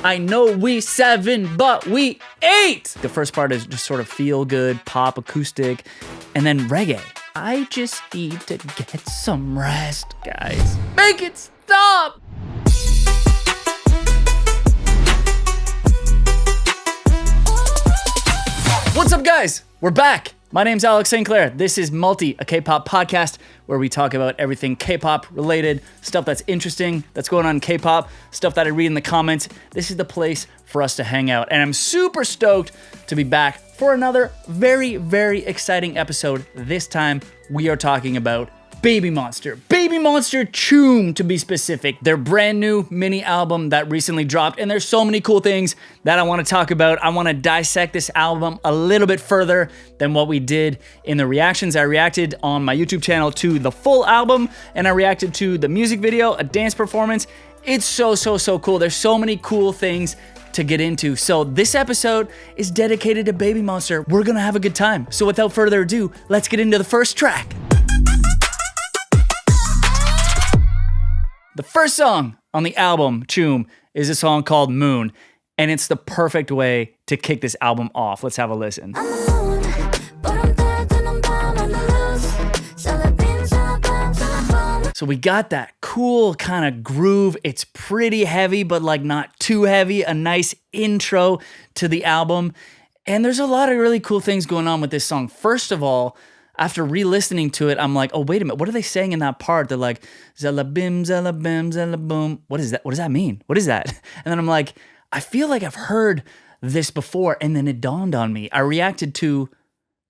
I know we 7, but we 8. The first part is just sort of feel good, pop, acoustic, and then reggae. I just need to get some rest, guys. Make it stop! What's up, guys? We're back. My name's Alex Sinclair. This is Multi, a K-pop podcast where we talk about everything K-pop related, stuff that's interesting, that's going on in K-pop, stuff that I read in the comments. This is the place for us to hang out. And I'm super stoked to be back for another very, very exciting episode. This time, we are talking about BABYMONSTER. BABYMONSTER CHOOM, to be specific. Their brand new mini album that recently dropped, and there's so many cool things that I want to talk about. I want to dissect this album a little bit further than what we did in the reactions. I reacted on my YouTube channel to the full album, and I reacted to the music video, a dance performance. It's so cool. There's so many cool things to get into. So this episode is dedicated to BABYMONSTER. We're gonna have a good time. So without further ado, let's get into the first track. The first song on the album, CHOOM, is a song called Moon, and it's the perfect way to kick this album off. Let's have a listen. So we got that cool kind of groove. It's pretty heavy, but like not too heavy. A nice intro to the album. And there's a lot of really cool things going on with this song. First of all, after re-listening to it, I'm like, oh, wait a minute. What are they saying in that part? They're like, zalabim, zalabim, zalaboom. What is that? What does that mean? What is that? And then I'm like, I feel like I've heard this before. And then it dawned on me. I reacted to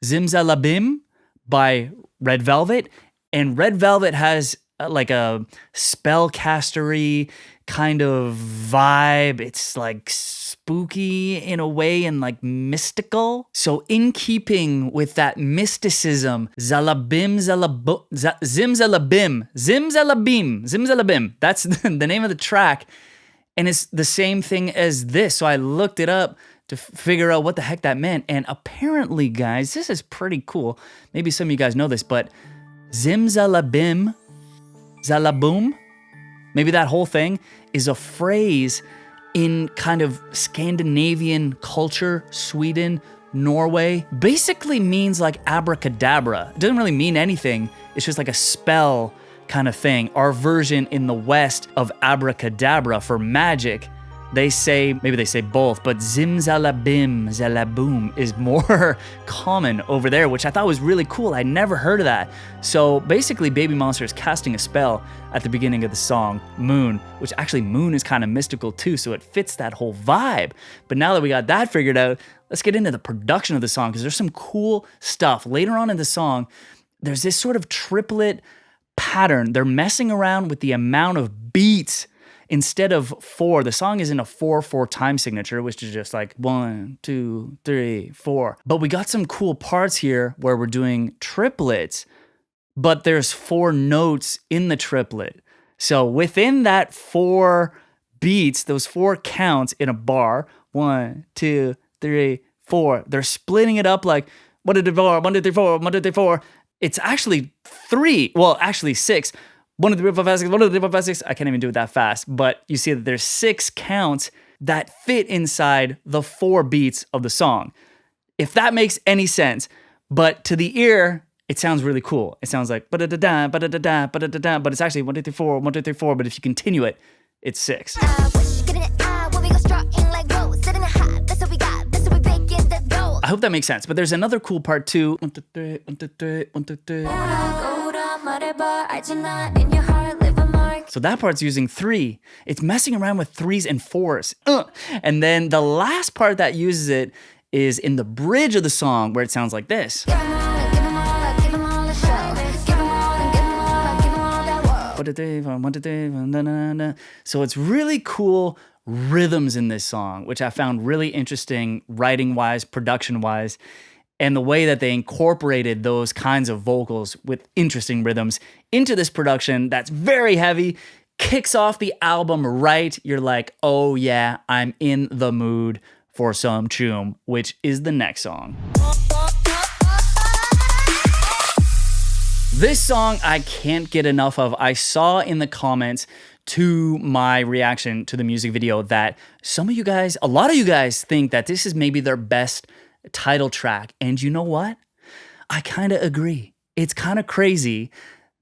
Zimzalabim by Red Velvet. And Red Velvet has like a spellcastery kind of vibe. It's like spooky in a way and like mystical. So in keeping with that mysticism, Zalabim, Zimzalabim. That's the name of the track. And it's the same thing as this. So I looked it up to figure out what the heck that meant. And apparently, guys, this is pretty cool. Maybe some of you guys know this, but Zimzalabim, Zalaboom, maybe that whole thing is a phrase in kind of Scandinavian culture, Sweden, Norway. Basically means like abracadabra. It doesn't really mean anything. It's just like a spell kind of thing. Our version in the West of abracadabra for magic, they say, maybe they say both, but zimzalabim, zalaboom is more common over there, which I thought was really cool. I never heard of that. So basically BABYMONSTER is casting a spell at the beginning of the song, Moon, which actually Moon is kind of mystical too, so it fits that whole vibe. But now that we got that figured out, let's get into the production of the song, because there's some cool stuff. Later on in the song, there's this sort of triplet pattern. They're messing around with the amount of beats. Instead of 4, the song is in a 4/4 time signature, which is just like 1, 2, 3, 4. But we got some cool parts here where we're doing triplets, but there's 4 notes in the triplet. So within that 4 beats, those 4 counts in a bar, 1, 2, 3, 4, they're splitting it up like 1, 2, 3, 4, 1, 2, 3, 4, 1, 2, 3, 4. It's actually 3, well, actually 6. 1, 2, 3, 4, 5, 6, 1, 2, 3, 4, 5, 6. I can't even do it that fast, but you see that there's 6 counts that fit inside the 4 beats of the song. If that makes any sense, but to the ear, it sounds really cool. It sounds like ba-da-da-da, ba-da-da-da, ba-da-da-da, but it's actually 1, 2, 3, 4, 1, 2, 3, 4, but if you continue it, it's 6. I hope that makes sense, but there's another cool part too. 1, 2, 3, 1, 2, 3, 1, 2, 3. So that part's using 3. It's messing around with 3s and 4s. And then the last part that uses it is in the bridge of the song where it sounds like this. So it's really cool rhythms in this song, which I found really interesting writing-wise, production-wise. And the way that they incorporated those kinds of vocals with interesting rhythms into this production that's very heavy, kicks off the album right. You're like, oh yeah, I'm in the mood for some CHOOM, which is the next song. This song I can't get enough of. I saw in the comments to my reaction to the music video that some of you guys, a lot of you guys think that this is maybe their best title track. And you know what? I kind of agree. It's kind of crazy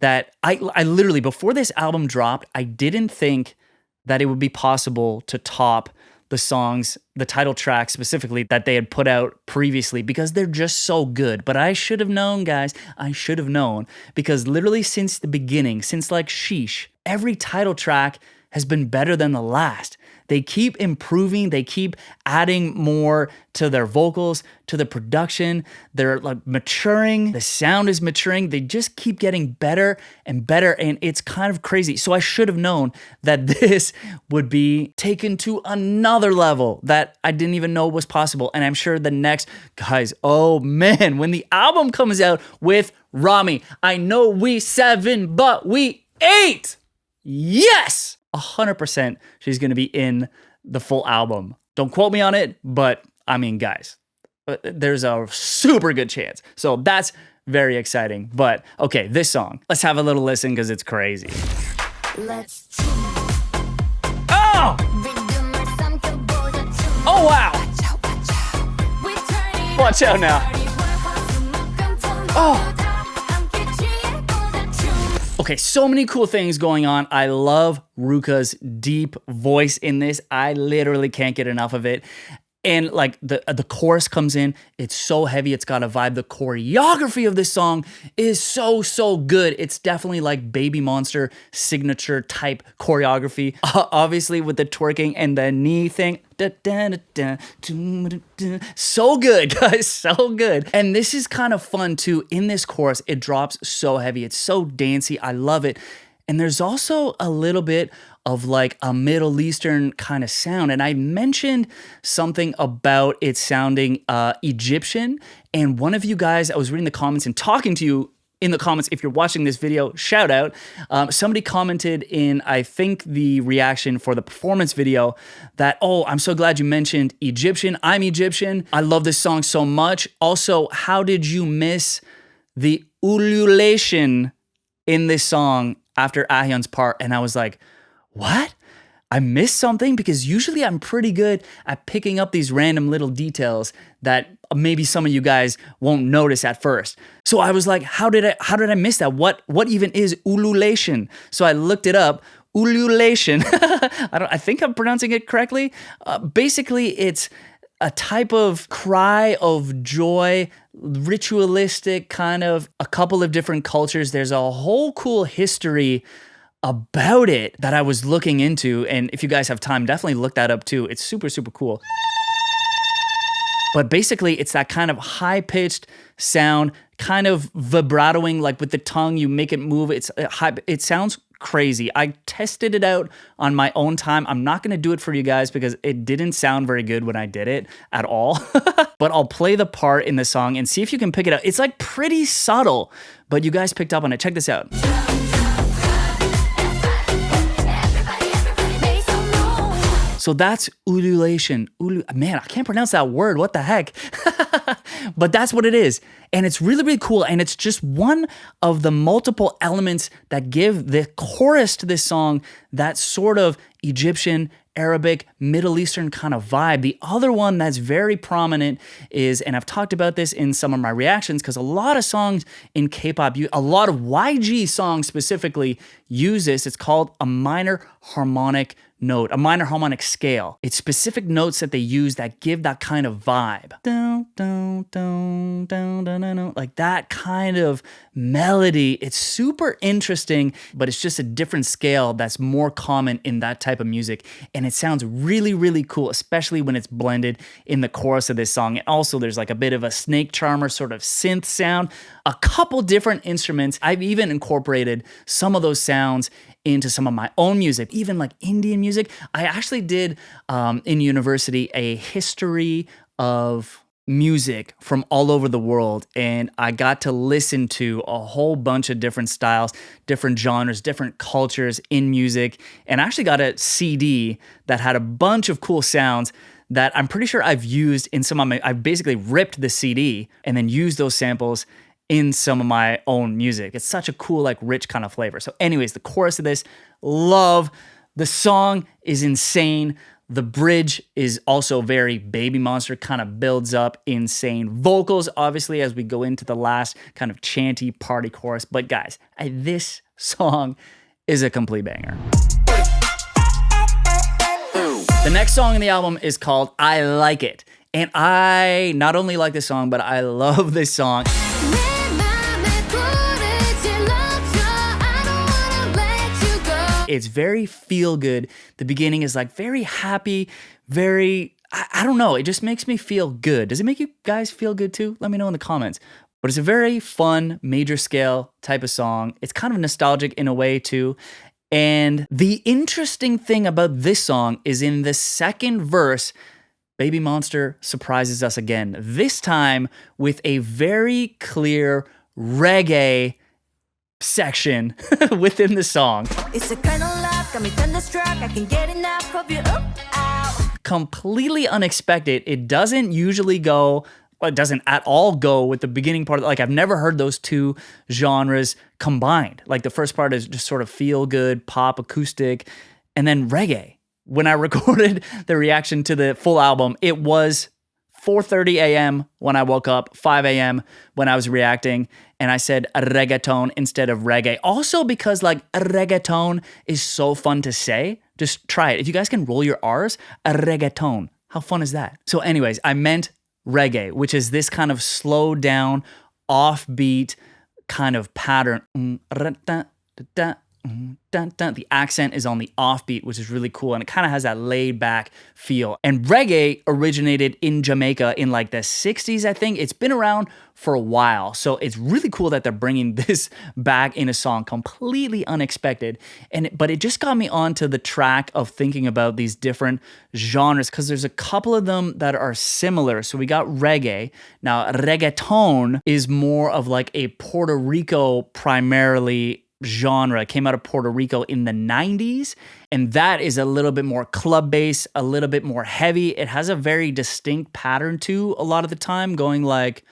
that I literally, before this album dropped, I didn't think that it would be possible to top the songs, the title track specifically, that they had put out previously, because they're just so good. But I should have known, guys. I should have known, because literally since the beginning, since like Sheesh, every title track has been better than the last. They keep improving. They keep adding more to their vocals, to the production. They're like maturing. The sound is maturing. They just keep getting better and better. And it's kind of crazy. So I should have known that this would be taken to another level that I didn't even know was possible. And I'm sure the next, guys, oh man, when the album comes out with Rami, I know we 7, but we 8. Yes! 100% she's going to be in the full album. Don't quote me on it, but I mean, guys, there's a super good chance. So that's very exciting. But okay, this song, let's have a little listen because it's crazy. Oh! Oh, wow! Watch out now. Oh! Okay, so many cool things going on. I love Ruka's deep voice in this. I literally can't get enough of it. And like the chorus comes in, it's so heavy, it's got a vibe. The choreography of this song is so good. It's definitely like Baby Monster signature type choreography. Obviously with the twerking and the knee thing. So good, guys, so good. And this is kind of fun too. In this chorus, it drops so heavy. It's so dancey. I love it. And there's also a little bit of like a Middle Eastern kind of sound. And I mentioned something about it sounding Egyptian. And one of you guys, I was reading the comments and talking to you in the comments. If you're watching this video, shout out. Somebody commented in, I think, the reaction for the performance video that, oh, I'm so glad you mentioned Egyptian. I'm Egyptian. I love this song so much. Also, how did you miss the ululation in this song after Ahyun's part? And I was like, what? I missed something? Because usually I'm pretty good at picking up these random little details that maybe some of you guys won't notice at first. So I was like, how did I miss that? What even is ululation? So I looked it up. Ululation. I think I'm pronouncing it correctly. Basically, it's a type of cry of joy, ritualistic kind of, a couple of different cultures. There's a whole cool history about it that I was looking into. And if you guys have time, definitely look that up too. It's super cool. But basically, it's that kind of high-pitched sound, kind of vibratoing, like with the tongue, you make it move. It sounds crazy. I tested it out on my own time. I'm not going to do it for you guys because it didn't sound very good when I did it at all. But I'll play the part in the song and see if you can pick it up. It's like pretty subtle, but you guys picked up on it. Check this out. So that's ululation. Man, I can't pronounce that word. What the heck? But that's what it is. And it's really cool. And it's just one of the multiple elements that give the chorus to this song that sort of Egyptian, Arabic, Middle Eastern kind of vibe. The other one that's very prominent is, and I've talked about this in some of my reactions, because a lot of songs in K-pop, a lot of YG songs specifically use this. It's called a minor harmonic note, a minor harmonic scale. It's specific notes that they use that give that kind of vibe. Like that kind of melody. It's super interesting, but it's just a different scale that's more common in that type of music. And it sounds really cool, especially when it's blended in the chorus of this song. And also there's like a bit of a snake charmer sort of synth sound, a couple different instruments. I've even incorporated some of those sounds into some of my own music, even like Indian music. I actually did in university a history of music from all over the world, and I got to listen to a whole bunch of different styles, different genres, different cultures in music, and I actually got a CD that had a bunch of cool sounds that I'm pretty sure I've used in some of my, I've basically ripped the CD and then used those samples in some of my own music. It's such a cool, like rich kind of flavor. So anyways, the chorus of this, love The song is insane. The bridge is also very Baby Monster, kind of builds up, insane vocals, obviously, as we go into the last kind of chanty party chorus. But guys, this song is a complete banger. The next song in the album is called I Like It. And I not only like this song, but I love this song. It's very feel good. The beginning is like very happy, I don't know. It just makes me feel good. Does it make you guys feel good too? Let me know in the comments. But it's a very fun, major scale type of song. It's kind of nostalgic in a way too. And the interesting thing about this song is in the second verse, Baby Monster surprises us again. This time with a very clear reggae section within the song. It's a kind of love, got me thunderstruck, I can get enough of you. Completely unexpected. It doesn't usually go, well, it doesn't at all go with the beginning part. Like I've never heard those two genres combined. Like the first part is just sort of feel good, pop, acoustic, and then reggae. When I recorded the reaction to the full album, it was 4:30 a.m. when I woke up, 5 a.m. when I was reacting, and I said reggaeton instead of reggae. Also because like reggaeton is so fun to say. Just try it. If you guys can roll your R's, reggaeton. How fun is that? So anyways, I meant reggae, which is this kind of slowed down, offbeat kind of pattern. The accent is on the offbeat, which is really cool, and it kind of has that laid back feel. And reggae originated in Jamaica in like the 60s, I think. It's been around for a while, so it's really cool that they're bringing this back in a song, completely unexpected. But it just got me onto the track of thinking about these different genres, because there's a couple of them that are similar. So we got reggae. Now, reggaeton is more of like a Puerto Rico primarily genre. It came out of Puerto Rico in the 90s, and that is a little bit more club bass, a little bit more heavy. It has a very distinct pattern too a lot of the time, going like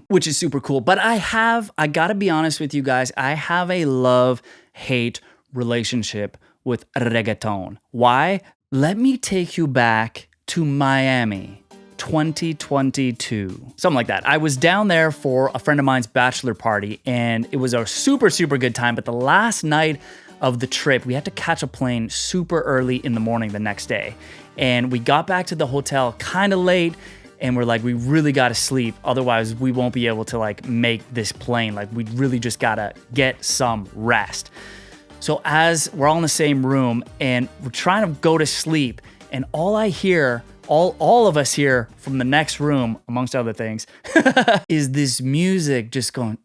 which is super cool. But I gotta be honest with you guys, I have a love-hate relationship with reggaeton. Why? Let me take you back to Miami 2022, something like that. I was down there for a friend of mine's bachelor party, and it was a super, super good time. But the last night of the trip, we had to catch a plane super early in the morning the next day. And we got back to the hotel kind of late, and we're like, we really got to sleep. Otherwise, we won't be able to like make this plane. Like we really just got to get some rest. So as we're all in the same room and we're trying to go to sleep, and all I hear, all of us here from the next room, amongst other things, is this music just going,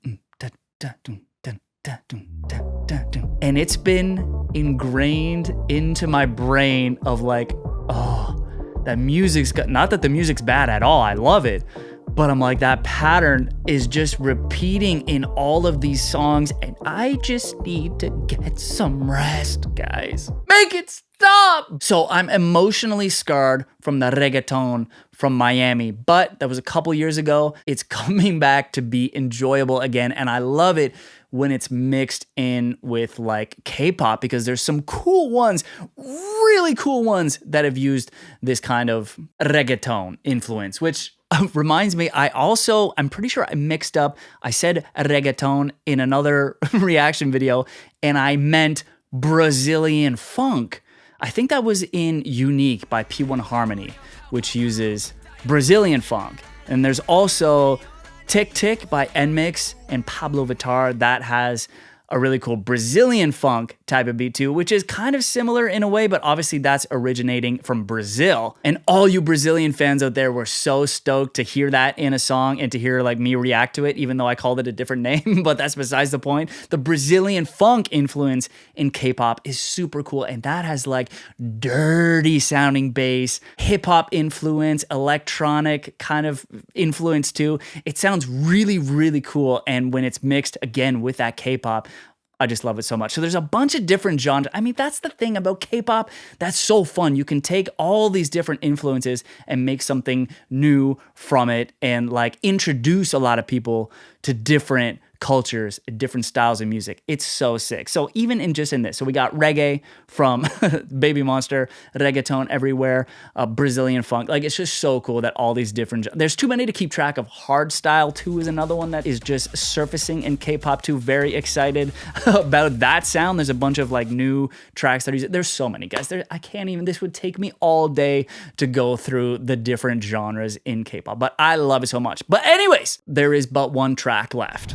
and it's been ingrained into my brain of like, oh, that music's got, not that the music's bad at all, I love it, but I'm like, that pattern is just repeating in all of these songs, and I just need to get some rest, guys. Make it stop! So I'm emotionally scarred from the reggaeton from Miami, but that was a couple years ago. It's coming back to be enjoyable again, and I love it when it's mixed in with like K-pop, because there's some cool ones, really cool ones that have used this kind of reggaeton influence, which reminds me, I'm pretty sure I mixed up, I said reggaeton in another reaction video, and I meant Brazilian funk. I think that was in Unique by P1 Harmony, which uses Brazilian funk. And there's also Tick Tick by NMix and Pablo Vittar that has a really cool Brazilian funk type of beat too, which is kind of similar in a way, but obviously that's originating from Brazil. And all you Brazilian fans out there were so stoked to hear that in a song and to hear like me react to it, even though I called it a different name, but that's besides the point. The Brazilian funk influence in K-pop is super cool, and that has like dirty sounding bass, hip hop influence, electronic kind of influence too. It sounds really, really cool, and when it's mixed again with that K-pop, I just love it so much. So there's a bunch of different genres. I mean, that's the thing about K-pop. That's so fun. You can take all these different influences and make something new from it, and like introduce a lot of people to different cultures, different styles of music. It's so sick. So even in this, so we got reggae from Baby Monster, reggaeton everywhere, Brazilian funk. Like, it's just so cool that all these different, there's too many to keep track of. Hardstyle too is another one that is just surfacing in K-pop too. Very excited about that sound. There's a bunch of like new tracks that are using. There's so many, guys. I can't even, this would take me all day to go through the different genres in K-pop, but I love it so much. But anyways, there is but one track left.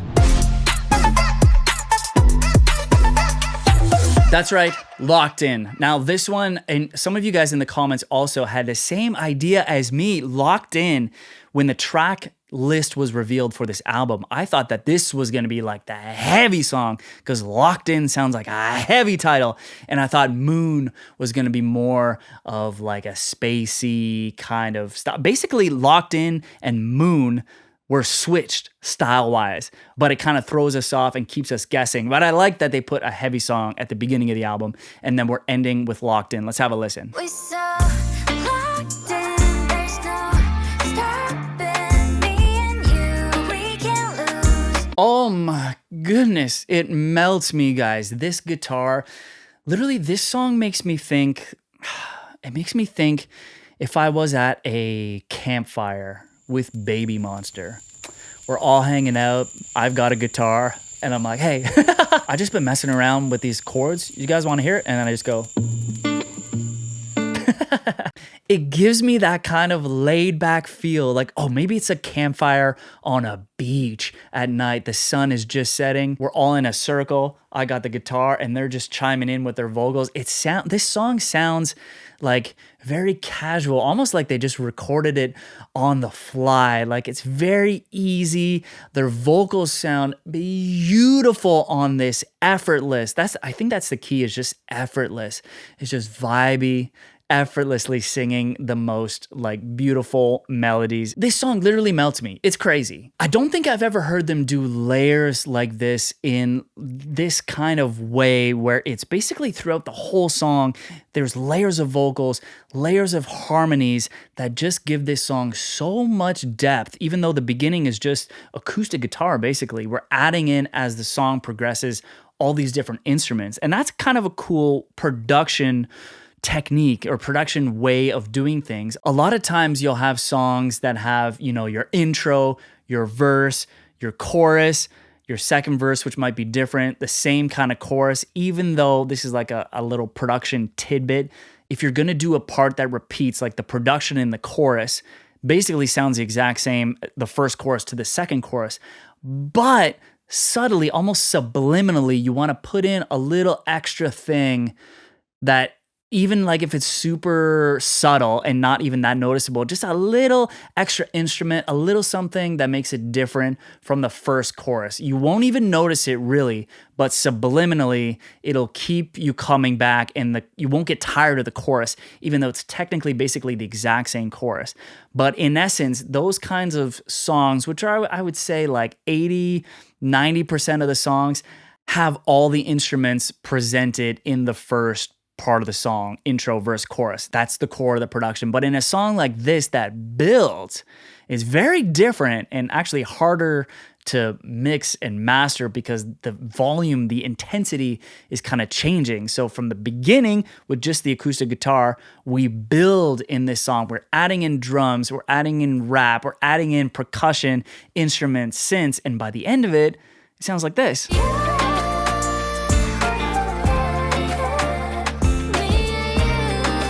That's right, Locked In. Now this one, and some of you guys in the comments also had the same idea as me. Locked In, when the track list was revealed for this album, I thought that this was gonna be like the heavy song, because Locked In sounds like a heavy title. And I thought Moon was gonna be more of like a spacey kind of style. Basically, Locked In and Moon were switched style-wise, but it kind of throws us off and keeps us guessing. But I like that they put a heavy song at the beginning of the album, and then we're ending with Locked In. Let's have a listen. We so locked in, there's no stopping me and you, we can't lose. Oh my goodness, it melts me, guys. This guitar, literally, this song makes me think, it makes me think if I was at a campfire with Baby Monster. We're all hanging out. I've got a guitar, and I'm like, hey, I just been messing around with these chords. You guys want to hear it? And then I just go. It gives me that kind of laid back feel, like, oh, maybe it's a campfire on a beach at night. The sun is just setting. We're all in a circle. I got the guitar, and they're just chiming in with their vocals. This song sounds like very casual, almost like they just recorded it on the fly. Like, it's very easy. Their vocals sound beautiful on this, effortless. I think that's the key, is just effortless. It's just vibey, effortlessly singing the most like beautiful melodies. This song literally melts me. It's crazy. I don't think I've ever heard them do layers like this in this kind of way, where it's basically throughout the whole song, there's layers of vocals, layers of harmonies that just give this song so much depth. Even though the beginning is just acoustic guitar, basically, we're adding in, as the song progresses, all these different instruments. And that's kind of a cool production technique or production way of doing things. A lot of times you'll have songs that have, your intro, your verse, your chorus, your second verse, which might be different, the same kind of chorus, even though this is like a little production tidbit. If you're gonna do a part that repeats, like the production in the chorus basically sounds the exact same, the first chorus to the second chorus, but subtly, almost subliminally, you wanna put in a little extra thing that, even like if it's super subtle and not even that noticeable, just a little extra instrument, a little something that makes it different from the first chorus. You won't even notice it really, but subliminally, it'll keep you coming back, and you won't get tired of the chorus, even though it's technically basically the exact same chorus. But in essence, those kinds of songs, which are, I would say, like 80, 90% of the songs, have all the instruments presented in the first part of the song, intro, verse, chorus. That's the core of the production. But in a song like this that builds, is very different and actually harder to mix and master, because the volume, the intensity is kind of changing. So from the beginning, with just the acoustic guitar, we build in this song. We're adding in drums, we're adding in rap, we're adding in percussion, instruments, synths, and by the end of it, it sounds like this.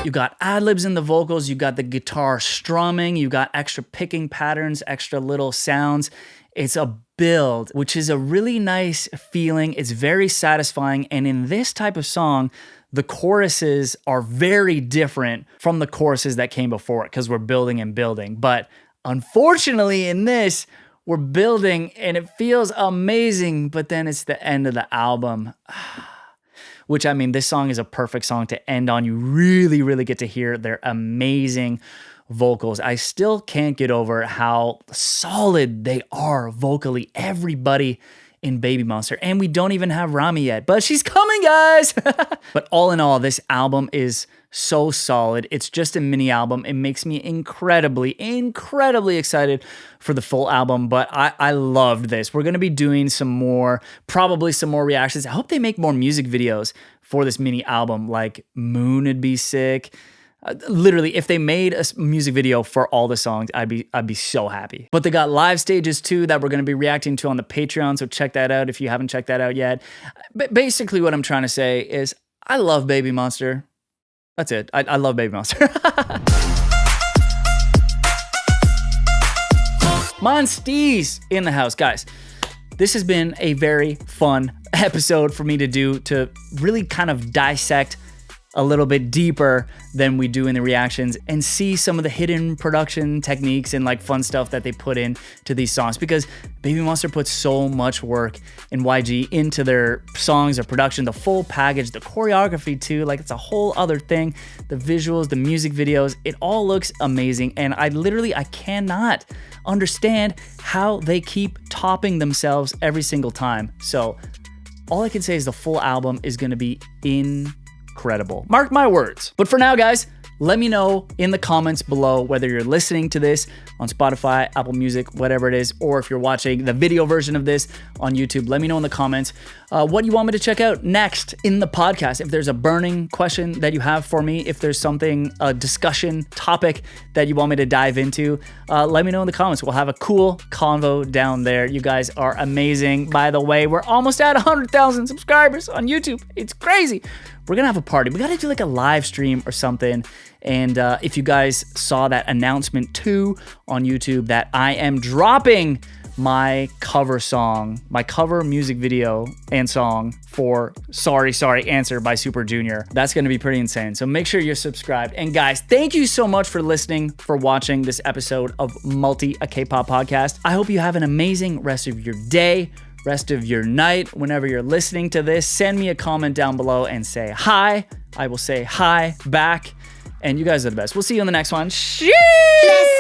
You got ad-libs in the vocals, you got the guitar strumming, you got extra picking patterns, extra little sounds. It's a build, which is a really nice feeling. It's very satisfying. And in this type of song, the choruses are very different from the choruses that came before it, because we're building and building. But unfortunately in this, we're building and it feels amazing, but then it's the end of the album. Which, I mean, this song is a perfect song to end on. You really, really get to hear their amazing vocals. I still can't get over how solid they are vocally. Everybody in Baby Monster. And we don't even have Rami yet, but she's coming, guys. But all in all, this album is so solid. It's just a mini album. It makes me incredibly excited for the full album, but I loved this. We're going to be doing probably some more reactions. I hope they make more music videos for this mini album, like Moon would be sick. Literally, if they made a music video for all the songs, I'd be so happy. But they got live stages too that we're going to be reacting to on the Patreon, so check that out if you haven't checked that out yet. But basically what I'm trying to say is I love Baby Monster. That's it. I love Baby Monster. Monsties in the house. Guys, this has been a very fun episode for me to do, to really kind of dissect a little bit deeper than we do in the reactions and see some of the hidden production techniques and like fun stuff that they put in to these songs, because Baby Monster puts so much work in YG into their songs, their production, the full package, the choreography too. Like, it's a whole other thing. The visuals, the music videos, it all looks amazing. And I cannot understand how they keep topping themselves every single time. So all I can say is the full album is going to be incredible. Mark my words. But for now, guys, let me know in the comments below whether you're listening to this on Spotify, Apple Music, whatever it is, or if you're watching the video version of this on YouTube. Let me know in the comments what you want me to check out next in the podcast. If there's a burning question that you have for me, if there's a discussion topic that you want me to dive into, let me know in the comments. We'll have a cool convo down there. You guys are amazing. By the way, we're almost at 100,000 subscribers on YouTube. It's crazy. We're gonna have a party. We gotta do like a live stream or something. And if you guys saw that announcement too on YouTube, that I am dropping my cover music video and song for Sorry Answer by Super Junior. That's gonna be pretty insane. So make sure you're subscribed. And guys, thank you so much for listening, for watching this episode of Multi, a K-pop podcast. I hope you have an amazing rest of your day, rest of your night. Whenever you're listening to this, send me a comment down below and say hi. I will say hi back. And you guys are the best. We'll see you in the next one. Sheesh!